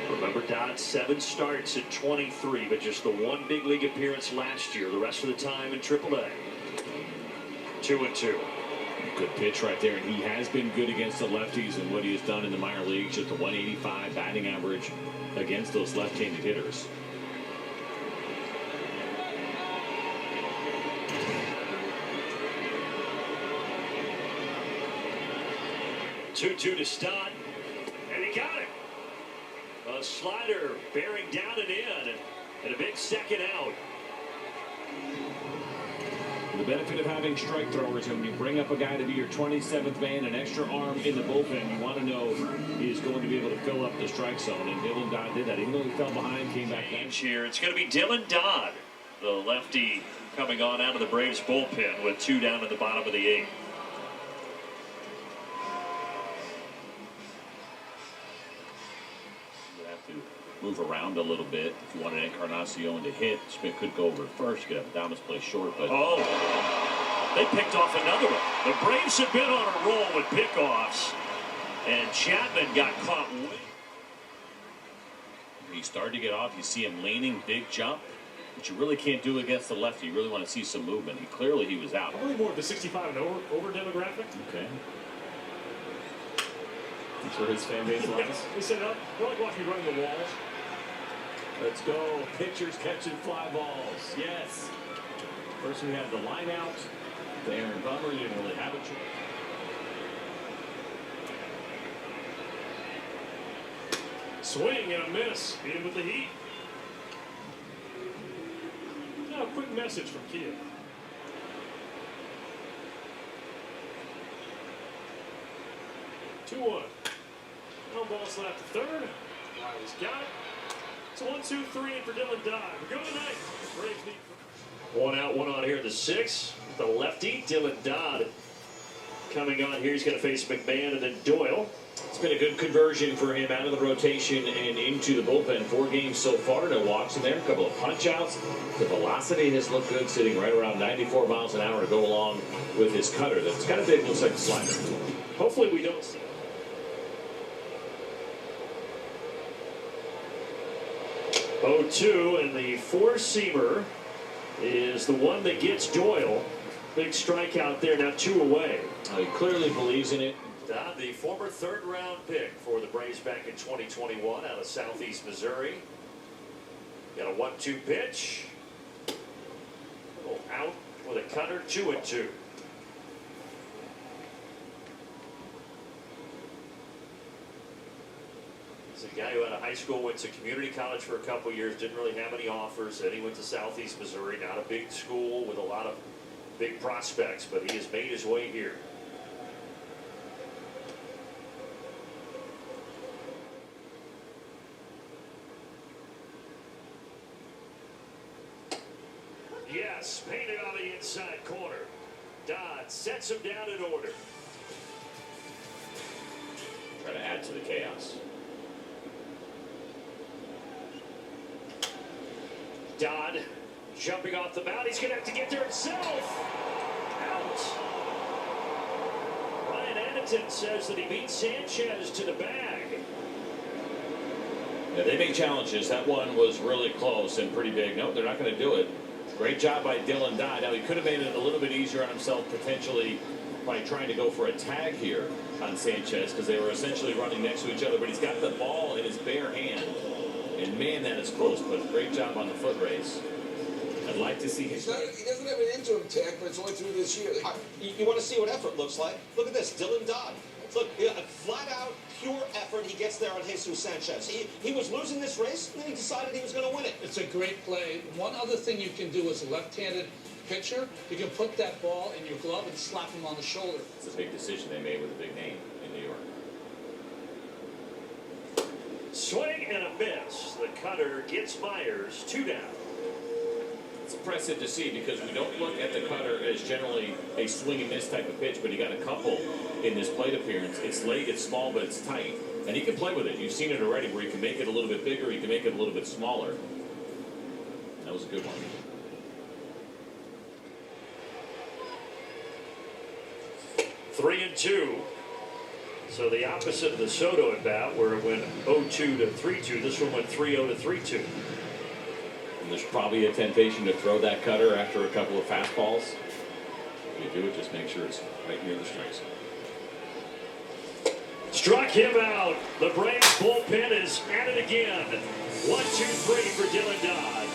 Remember, Dodd 7 starts at 23, but just the one big league appearance last year. The rest of the time in AAA. 2-2. Good pitch right there, and he has been good against the lefties and what he has done in the minor leagues. Just a 185 batting average against those left-handed hitters. Two to Dodd, and he got it. A slider bearing down and in, and a big second out. The benefit of having strike throwers, when you bring up a guy to be your 27th man, an extra arm in the bullpen, you want to know he's going to be able to fill up the strike zone, and Dylan Dodd did that. Even though he fell behind, came back here. It's going to be Dylan Dodd, the lefty, coming on out of the Braves bullpen with 2 down in the bottom of the 8th. Move around a little bit. If you wanted Encarnacion to hit, Smith could go over first. You could have Adames play short, but they picked off another one. The Braves have been on a roll with pickoffs, and Chapman got caught. He started to get off. You see him leaning, big jump, which you really can't do against the lefty. You really want to see some movement. He was out. Probably more of the 65 and over demographic. Okay. That's where his fan base lies. He said, "They're like watching me running the walls." Let's go. Pitchers catching fly balls. Yes. First we had the line out. The Aaron Bummer didn't really have a choice. Swing and a miss. Beat him with the heat. Now a quick message from Kia. Two-one. No ball slap to third. Riley's got it. It's 1-2-3 for Dylan Dodd. We go tonight. Braves need. 1 out, 1 on here in the 6th. The lefty, Dylan Dodd, coming on here. He's going to face McMahon and then Doyle. It's been a good conversion for him out of the rotation and into the bullpen. 4 games so far. No walks in there. A couple of punch-outs. The velocity has looked good, sitting right around 94 miles an hour to go along with his cutter. That's kind of big, looks like a slider. Hopefully we don't see. 0-2, and the 4-seamer is the one that gets Doyle. Big strikeout there, now 2 away. He clearly believes in it. Dodd, the former 3rd-round pick for the Braves back in 2021 out of Southeast Missouri. Got a 1-2 pitch. Out with a cutter, 2-2. He's a guy who out of high school went to community college for a couple years, didn't really have any offers. Then he went to Southeast Missouri, not a big school with a lot of big prospects, but he has made his way here. Yes, painted on the inside corner. Dodd sets him down in order. Try to add to the chaos. Dodd jumping off the mound. He's going to have to get there himself. Out. Ryan Addington says that he beat Sanchez to the bag. Yeah, they make challenges. That one was really close and pretty big. No, they're not going to do it. Great job by Dylan Dodd. Now, he could have made it a little bit easier on himself, potentially by trying to go for a tag here on Sanchez because they were essentially running next to each other, but he's got the ball in his bare hand. And man, that is close, but great job on the foot race. I'd like to see him. He doesn't have an interim tag, but it's only through this year. You want to see what effort looks like? Look at this, Dylan Dodd. Look, flat out, pure effort. He gets there on Jesus Sanchez. He was losing this race, and then he decided he was going to win it. It's a great play. One other thing you can do as a left-handed pitcher, you can put that ball in your glove and slap him on the shoulder. It's a big decision they made with a big name in New York. Swing and a miss. The cutter gets Myers 2 down. It's impressive to see because we don't look at the cutter as generally a swing and miss type of pitch, but he got a couple in this plate appearance. It's late, it's small, but it's tight. And he can play with it. You've seen it already where he can make it a little bit bigger, he can make it a little bit smaller. That was a good one. 3-2. So the opposite of the Soto at bat, where it went 0-2 to 3-2. This one went 3-0 to 3-2. And there's probably a temptation to throw that cutter after a couple of fastballs. If you do it, just make sure it's right near the strike zone. Struck him out. The Braves bullpen is at it again. 1-2-3 for Dylan Dodd.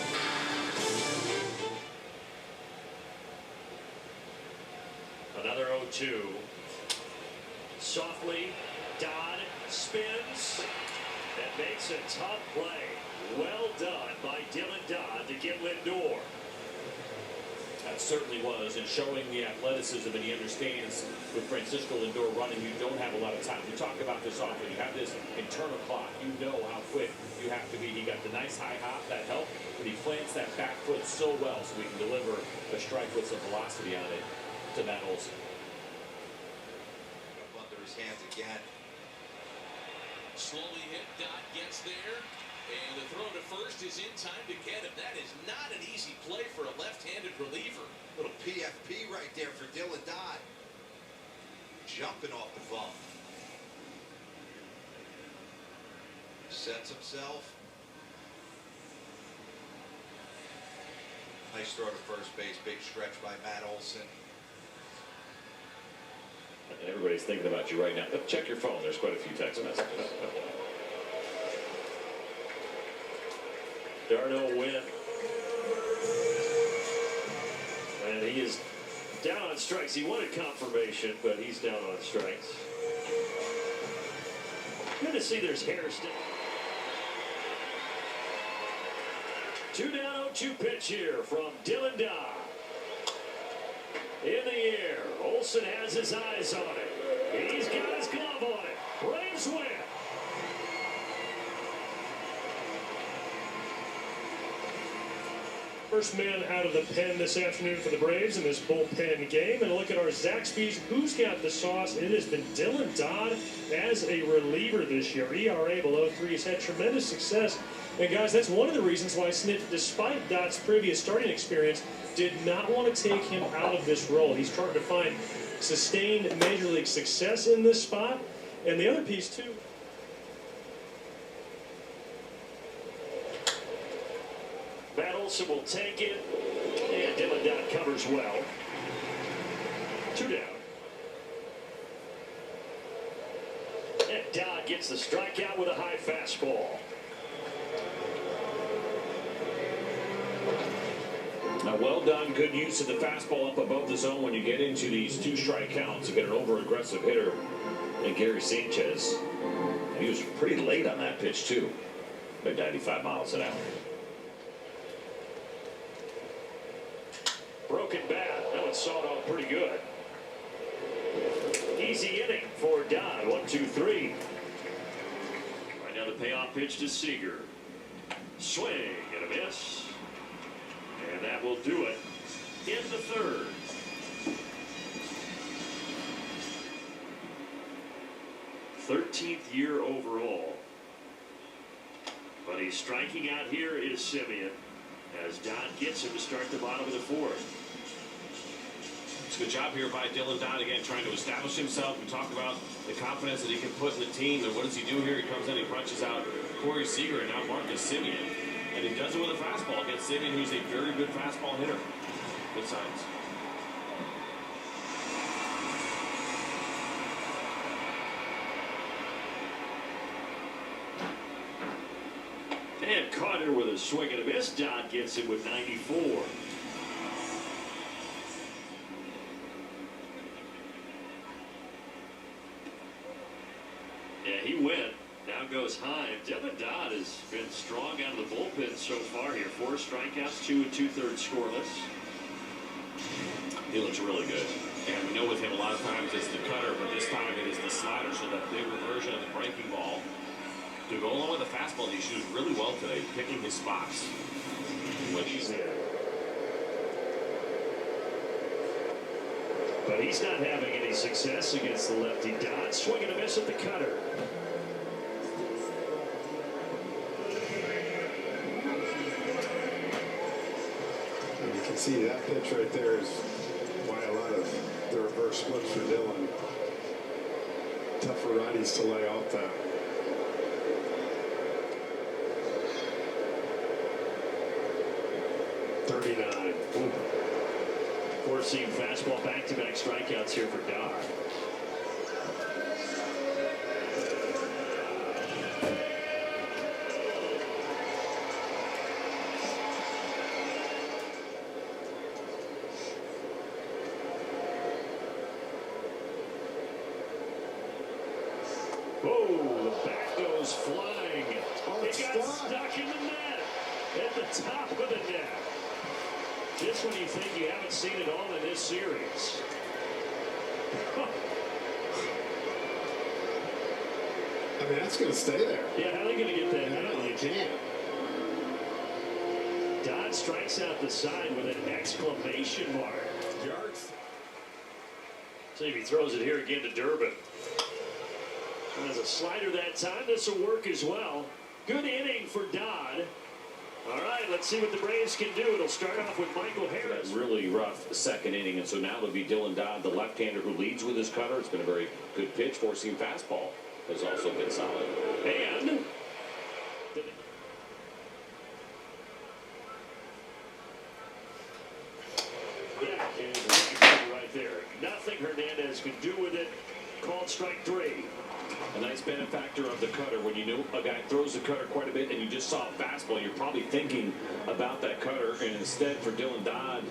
Another 0-2. Softly, Dodd spins and makes a tough play. Well done by Dylan Dodd to get Lindor. That certainly was, and showing the athleticism, and he understands with Francisco Lindor running, you don't have a lot of time. We talk about this often. You have this internal clock. You know how quick you have to be. He got the nice high hop, that helped, but he plants that back foot so well so we can deliver a strike with some velocity on it to Matt Olson. Up under his hands again. Slowly hit, Dodd gets there, and the throw to first is in time to get him. That is not an easy play for a left-handed reliever. Little PFP right there for Dylan Dodd. Jumping off the bump. Sets himself. Nice throw to first base. Big stretch by Matt Olson. And everybody's thinking about you right now. Check your phone. There's quite a few text messages. Darno win. And he is down on strikes. He wanted confirmation, but he's down on strikes. Good to see there's hair still. 2 down, 0-2 pitch here from Dylan Dodd. In the air, Olsen has his eyes on it. He's got his glove on it. Braves win. First man out of the pen this afternoon for the Braves in this bullpen game. And look at our Zaxby's. Who's got the sauce? It has been Dylan Dodd as a reliever this year. ERA below 3. He's had tremendous success. And guys, that's one of the reasons why Snit, despite Dodd's previous starting experience, did not want to take him out of this role. He's trying to find sustained major league success in this spot. And the other piece, too. Matt Olson will take it. And Dylan Dodd covers well. 2 down. And Dodd gets the strikeout with a high fastball. Now, well done. Good use of the fastball up above the zone when you get into these 2-strike counts. You get an over-aggressive hitter and Gary Sanchez. And he was pretty late on that pitch, too. At 95 miles an hour. Broken bat. That one sawed off pretty good. Easy inning for Dodd. 1-2-3. Right now the payoff pitch to Seager. Swing and a miss. And that will do it in the third. Thirteenth year overall. But he's striking out here is Simeon as Dodd gets him to start the bottom of the fourth. It's a good job here by Dylan Dodd, again, trying to establish himself. We talked about the confidence that he can put in the team. And what does he do here? He comes in, he punches out Corey Seager and now Marcus Simeon. And he does it with a fastball against Simeon, who's a very good fastball hitter. Good signs. And Carter with a swing and a miss. Dodd gets it with 94. Yeah, he went. Now goes Heim. Devin Dodd has been strong out of the bullpen so far here. 4 strikeouts, 2 2/3 scoreless. He looks really good. And we know with him a lot of times it's the cutter, but this time it is the slider, so that bigger version of the breaking ball. To go along with the fastball, he shoots really well today, picking his spots when he's there. But he's not having any success against the lefty Dodd. Swing and a miss at the cutter. And you can see that pitch right there is why a lot of the reverse splits for Dylan. Tough for righties to lay off that. Four-seam fastball, back-to-back strikeouts here for Dodd. Whoa, the bat goes flying. It got stuck in the net at the top of the net. Just when you think you haven't seen it all in this series. I mean, that's going to stay there. Yeah, how are they going to get that No, out? you can't. Dodd strikes out the side with an exclamation mark. Yards. See if he throws it here again to Durbin. Has a slider that time. This will work as well. Good inning for Dodd. All right, let's see what the Braves can do. It'll start off with Michael Harris. Really rough second inning, and so now it'll be Dylan Dodd, the left-hander who leads with his cutter. It's been a very good pitch. Four-seam fastball has also been solid. And that is right there. Nothing Hernandez could do with it. Called strike 3. A nice benefactor of the cutter. When you know a guy throws the cutter quite a bit and you just saw a fastball, you're probably thinking about that cutter. And instead, for Dylan Dodd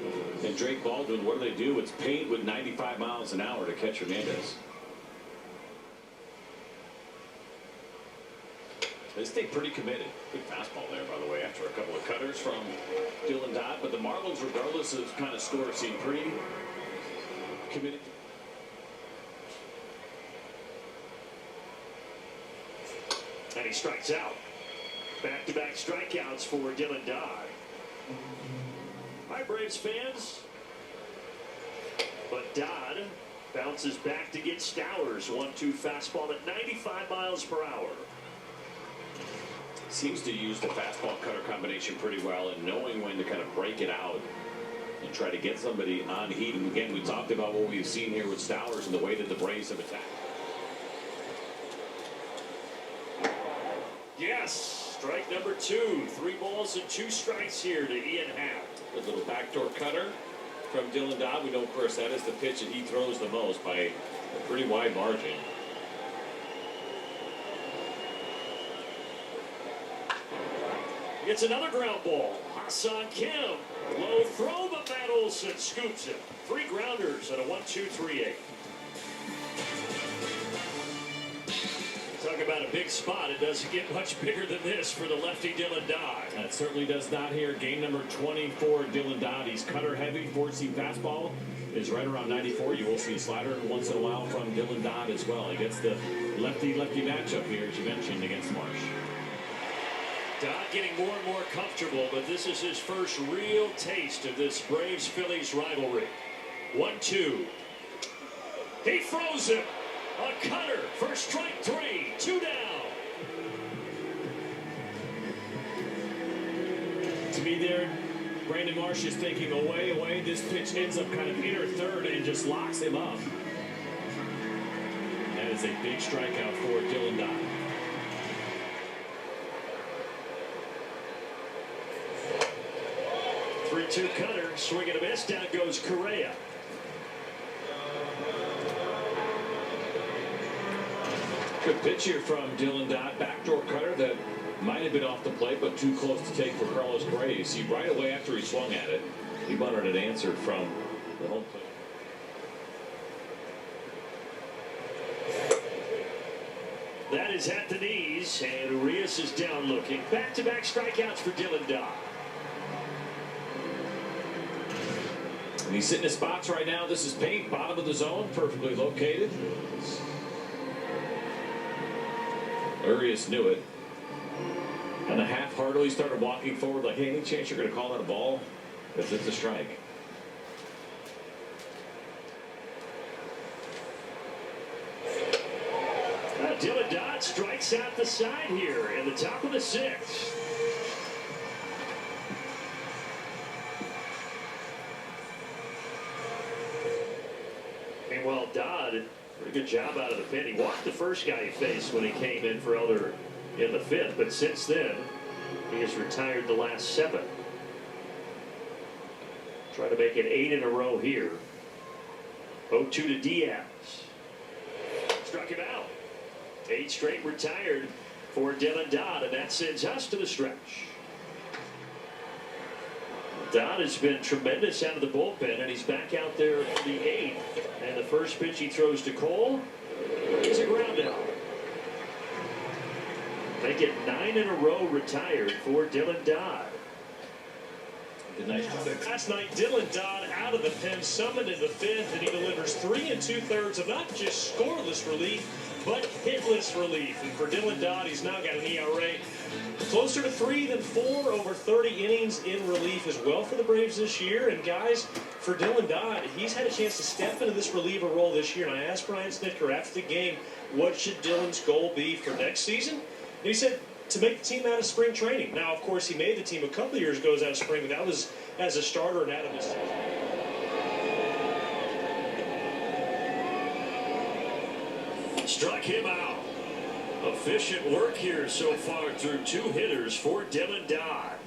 and Drake Baldwin, what do? It's paint with 95 miles an hour to catch Hernandez. They stay pretty committed. Good fastball there, by the way, after a couple of cutters from Dylan Dodd. But the Marlins, regardless of kind of score, seem pretty committed. And he strikes out. Back-to-back strikeouts for Dylan Dodd. Hi, Braves fans. But Dodd bounces back to get Stowers. 1-2 fastball at 95 miles per hour. Seems to use the fastball cutter combination pretty well, and knowing when to kind of break it out and try to get somebody on heat. And again, we talked about what we've seen here with Stowers and the way that the Braves have attacked. Yes, strike number 2. 3 balls and 2 strikes here to Ian Happ. A little backdoor cutter from Dylan Dodd. We know, of course, that is the pitch that he throws the most by a pretty wide margin. Gets another ground ball. Hassan Kim. Low throw, but Matt Olson scoops it. 3 grounders and a 1-2-3-8. Talk about a big spot. It doesn't get much bigger than this for the lefty Dylan Dodd. That certainly does not here. Game number 24, Dylan Dodd. He's cutter heavy. 4-seam fastball is right around 94. You will see a slider once in a while from Dylan Dodd as well. He gets the lefty-lefty matchup here, as you mentioned, against Marsh. Dodd getting more and more comfortable, but this is his first real taste of this Braves-Phillies rivalry. 1-2. He throws him. A cutter for strike 3. 2 down. To me there, Brandon Marsh is thinking away. This pitch ends up kind of inner third and just locks him up. That is a big strikeout for Dylan Dodd. Three-two cutter, swing and a miss. Down goes Correa. Good pitch here from Dylan Dodd. Backdoor cutter that Might have been off the plate, but too close to take for Carlos Correa. You see, right away after he swung at it, he wanted an answer from the home plate. That is at the knees, and Urias is down looking. Back-to-back strikeouts for Dylan Dodd. And he's sitting in spots right now. This is paint, bottom of the zone, perfectly located. Urias knew it. And a half-heartedly started walking forward like, hey, any chance you're going to call that a ball? Because it's a strike. Dylan Dodd strikes out the side here in the top of the sixth. Meanwhile, Dodd, pretty good job out of the pen. He walked the first guy he faced when he came in for Elder in the fifth, but since then, he has retired the last 7. Try to make it 8 in a row here. 0-2 to Diaz. Struck him out. 8 straight retired for Dylan Dodd, and that sends us to the stretch. Dodd has been tremendous out of the bullpen, and he's back out there for the 8th. And the first pitch he throws to Cole is a ground out. Make it 9 in a row retired for Dylan Dodd. Good night. Last night, Dylan Dodd out of the pen, summoned in the 5th, and he delivers 3 2/3 of not just scoreless relief, but hitless relief. And for Dylan Dodd, he's now got an ERA closer to 3 than 4, over 30 innings in relief as well for the Braves this year. And guys, for Dylan Dodd, he's had a chance to step into this reliever role this year. And I asked Brian Snitker after the game, what should Dylan's goal be for next season? And he said, to make the team out of spring training. Now, of course, he made the team a couple of years ago out of spring, but that was as a starter and out of his season. Struck him out. Efficient work here so far through 2 hitters for Dylan Dodd.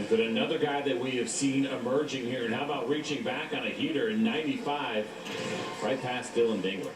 But another guy that we have seen emerging here, and how about reaching back on a heater in 95 right past Dylan Dingler.